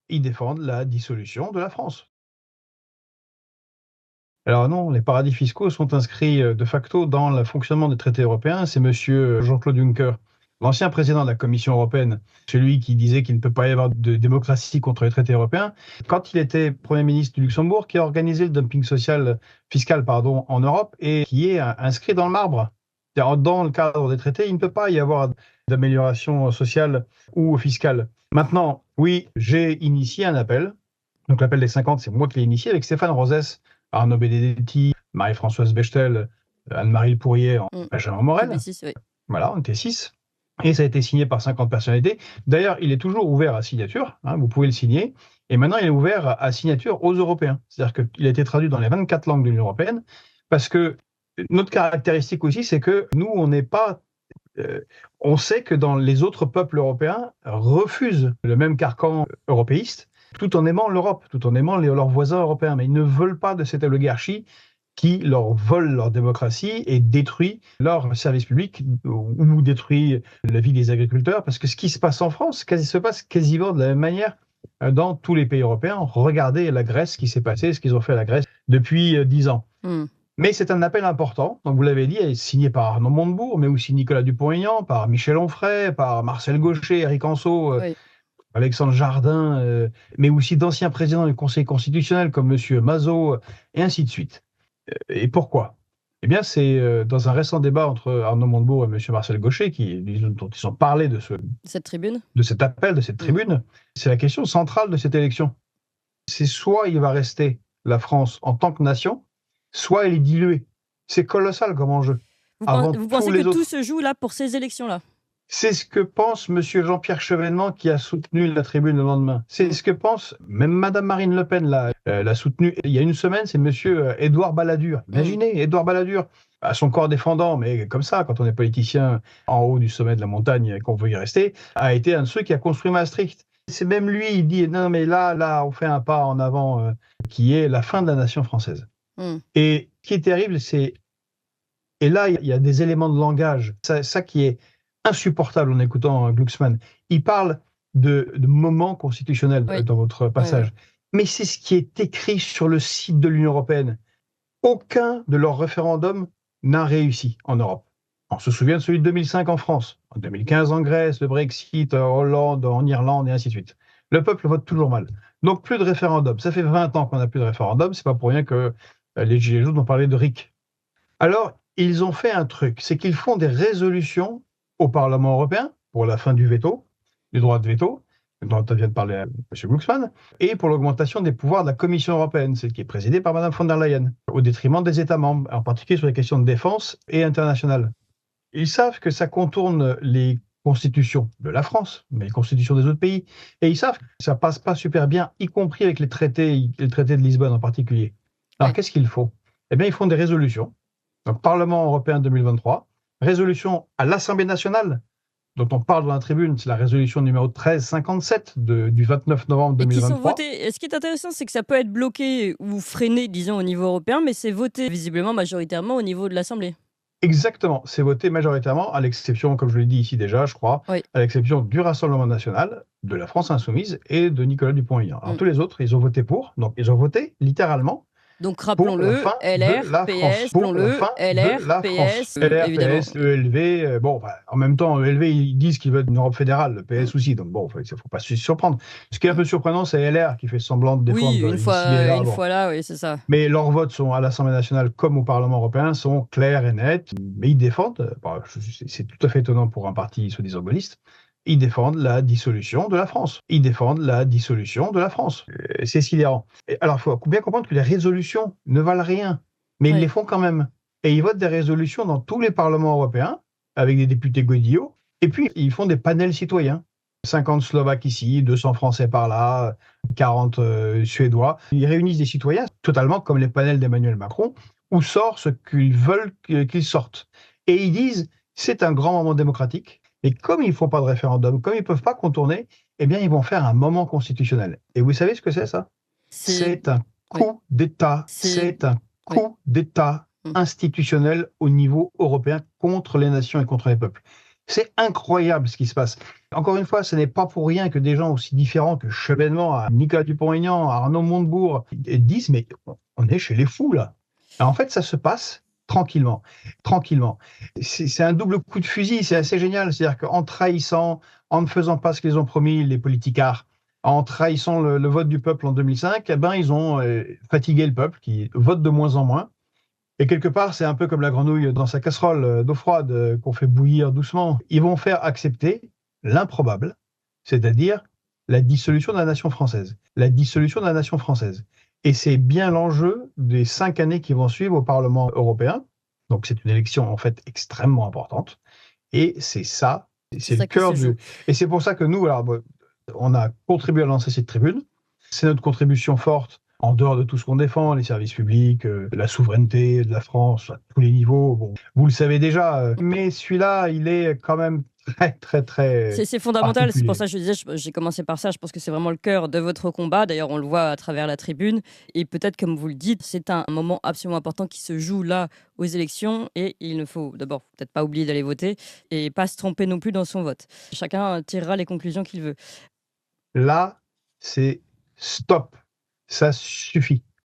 ils défendent la dissolution de la France. Alors non, les paradis fiscaux sont inscrits de facto dans le fonctionnement des traités européens. C'est monsieur Jean-Claude Juncker, l'ancien président de la Commission européenne, celui qui disait qu'il ne peut pas y avoir de démocratie contre les traités européens. Quand il était Premier ministre du Luxembourg, qui a organisé le dumping fiscal en Europe et qui est inscrit dans le marbre. C'est-à-dire, dans le cadre des traités, il ne peut pas y avoir d'amélioration sociale ou fiscale. Maintenant, oui, j'ai initié un appel. Donc l'appel des 50, c'est moi qui l'ai initié avec Stéphane Rosès, Arnaud Benedetti, Marie-Françoise Bechtel, Anne-Marie Pourrier, Benjamin Morel. Oui. Voilà, on était 6. Et ça a été signé par 50 personnalités. D'ailleurs, il est toujours ouvert à signature, vous pouvez le signer. Et maintenant, il est ouvert à signature aux Européens. C'est-à-dire qu'il a été traduit dans les 24 langues de l'Union européenne, parce que notre caractéristique aussi, c'est que nous, on n'est pas... on sait que dans les autres peuples européens refusent le même carcan européiste, tout en aimant l'Europe, tout en aimant leurs voisins européens. Mais ils ne veulent pas de cette oligarchie qui leur vole leur démocratie et détruit leur service public ou détruit la vie des agriculteurs. Parce que ce qui se passe en France se passe quasiment de la même manière dans tous les pays européens. Regardez la Grèce, ce qui s'est passé, ce qu'ils ont fait à la Grèce depuis 10 ans. Mais c'est un appel important, donc vous l'avez dit, elle est signé par Arnaud Montebourg, mais aussi Nicolas Dupont-Aignan, par Michel Onfray, par Marcel Gauchet, Éric Anceau, Alexandre Jardin, mais aussi d'anciens présidents du Conseil constitutionnel comme M. Mazot, et ainsi de suite. Et pourquoi ? Eh bien, c'est dans un récent débat entre Arnaud Montebourg et M. Marcel Gauchet, dont ils ont parlé de cette tribune, de cet appel, de cette tribune, c'est la question centrale de cette élection. C'est soit il va rester la France en tant que nation, soit elle est diluée. C'est colossal comme enjeu. Vous pensez que tout se joue là pour ces élections-là ? C'est ce que pense M. Jean-Pierre Chevènement qui a soutenu la tribune le lendemain. C'est ce que pense même Mme Marine Le Pen, l'a soutenu il y a une semaine, c'est M. Édouard Balladur. Imaginez, Édouard Balladur, à son corps défendant, mais comme ça, quand on est politicien en haut du sommet de la montagne et qu'on veut y rester, a été un de ceux qui a construit Maastricht. C'est même lui, il dit, non mais là, on fait un pas en avant qui est la fin de la nation française. Et ce qui est terrible, c'est... Et là, il y a des éléments de langage, ça qui est insupportable en écoutant Glucksmann. Il parle de moment constitutionnel dans votre passage. Mais c'est ce qui est écrit sur le site de l'Union européenne. Aucun de leurs référendums n'a réussi en Europe. On se souvient de celui de 2005 en France, en 2015 en Grèce, le Brexit, en Hollande, en Irlande, et ainsi de suite. Le peuple vote toujours mal. Donc plus de référendum. Ça fait 20 ans qu'on n'a plus de référendum. C'est pas pour rien que les Gilets jaunes ont parlé de RIC. Alors, ils ont fait un truc, c'est qu'ils font des résolutions au Parlement européen pour la fin du veto, du droit de veto, dont vient de parler M. Glucksmann, et pour l'augmentation des pouvoirs de la Commission européenne, celle qui est présidée par Mme von der Leyen, au détriment des États membres, en particulier sur les questions de défense et internationales. Ils savent que ça contourne les constitutions de la France, mais les constitutions des autres pays, et ils savent que ça passe pas super bien, y compris avec les traités de Lisbonne en particulier. Alors qu'est-ce qu'il faut ? Eh bien, ils font des résolutions. Donc, Parlement européen 2023, résolution à l'Assemblée nationale, dont on parle dans la tribune, c'est la résolution numéro 1357 du 29 novembre 2023. Et qui sont votées. Et ce qui est intéressant, c'est que ça peut être bloqué ou freiné, disons, au niveau européen, mais c'est voté visiblement majoritairement au niveau de l'Assemblée. Exactement, c'est voté majoritairement, à l'exception, comme je l'ai dit ici déjà, je crois, à l'exception du Rassemblement national, de la France insoumise et de Nicolas Dupont-Aignan. Alors tous les autres, ils ont voté pour, donc ils ont voté littéralement. Donc rappelons-le, LR, PS, LR, PS, évidemment. PS, ELV, en même temps, ELV, ils disent qu'ils veulent une Europe fédérale, le PS aussi, donc bon, il ne faut pas se surprendre. Ce qui est un peu surprenant, c'est LR qui fait semblant de défendre... Oui, une fois là, oui, c'est ça. Mais leurs votes sont à l'Assemblée nationale comme au Parlement européen, sont clairs et nets, mais ils défendent, c'est tout à fait étonnant pour un parti soi-disant gaulliste, ils défendent la dissolution de la France. Ils défendent la dissolution de la France. C'est sidérant. Alors, il faut bien comprendre que les résolutions ne valent rien, mais ils les font quand même. Et ils votent des résolutions dans tous les parlements européens, avec des députés godillots, et puis ils font des panels citoyens. 50 Slovaques ici, 200 Français par là, 40 Suédois. Ils réunissent des citoyens, totalement comme les panels d'Emmanuel Macron, où sort ce qu'ils veulent qu'ils sortent. Et ils disent, c'est un grand moment démocratique, et comme ils ne font pas de référendum, comme ils ne peuvent pas contourner, eh bien, ils vont faire un moment constitutionnel. Et vous savez ce que c'est, ça ? C'est un coup d'État. C'est un coup d'État institutionnel au niveau européen contre les nations et contre les peuples. C'est incroyable ce qui se passe. Encore une fois, ce n'est pas pour rien que des gens aussi différents que Chevènement, Nicolas Dupont-Aignan, Arnaud Montebourg disent mais on est chez les fous là. En fait, ça se passe tranquillement, tranquillement. C'est un double coup de fusil, c'est assez génial. C'est-à-dire qu'en trahissant, en ne faisant pas ce qu'ils ont promis, les politicards, en trahissant le vote du peuple en 2005, eh ben, ils ont fatigué le peuple qui vote de moins en moins. Et quelque part, c'est un peu comme la grenouille dans sa casserole d'eau froide qu'on fait bouillir doucement. Ils vont faire accepter l'improbable, c'est-à-dire la dissolution de la nation française. La dissolution de la nation française. Et c'est bien l'enjeu des 5 années qui vont suivre au Parlement européen. Donc c'est une élection en fait extrêmement importante. Et c'est ça, C'est c'est le ça qui se cœur joue. du... Et c'est pour ça que nous, alors, on a contribué à lancer cette tribune. C'est notre contribution forte, en dehors de tout ce qu'on défend, les services publics, la souveraineté de la France, à tous les niveaux. Bon, vous le savez déjà, mais celui-là, il est quand même très, très, très C'est fondamental, c'est pour particulier. ça que je disais, j'ai commencé par ça, je pense que c'est vraiment le cœur de votre combat, d'ailleurs on le voit à travers la tribune, et peut-être comme vous le dites, c'est un moment absolument important qui se joue là aux élections, et il ne faut d'abord peut-être pas oublier d'aller voter, et pas se tromper non plus dans son vote. Chacun tirera les conclusions qu'il veut. Là, c'est stop. Ça suffit.